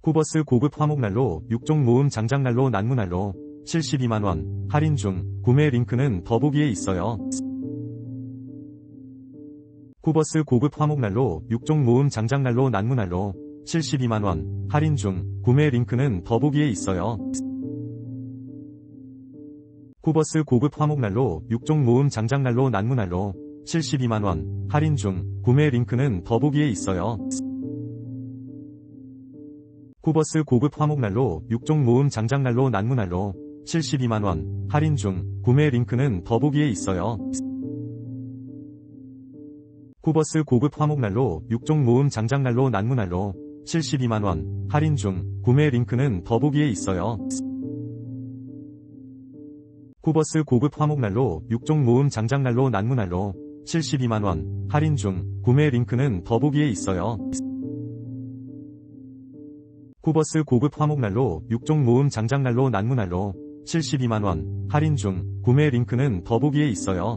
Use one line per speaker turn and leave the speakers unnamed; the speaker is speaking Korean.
쿠버스 고급 화목난로 6종 모음 장작난로 난무난로 72만원 할인 중. 구매 링크는 더보기에 있어요. 쿠버스 고급 화목난로 6종 모음 장작난로 난무난로 72만원 할인 중. 구매 링크는 더보기에 있어요. 쿠버스 고급 화목난로 6종 모음 장작난로 난무난로 72만원 할인 중. 구매 링크는 더보기에 있어요. 쿠버스 고급 화목난로 6종 모음 장작난로 난무난로 72만원 할인 중. 구매 링크는 더보기에 있어요. 쿠버스 고급 화목난로 6종 모음 장작난로 난무난로 72만원 할인 중. 구매 링크는 더보기에 있어요. 쿠버스 고급 화목난로 6종 모음 장작난로 난무난로 72만원 할인 중. 구매 링크는 더보기에 있어요. 쿠버스 고급 화목난로 6종 모음 장작난로 난무난로 72만원 할인 중. 구매 링크는 더보기에 있어요.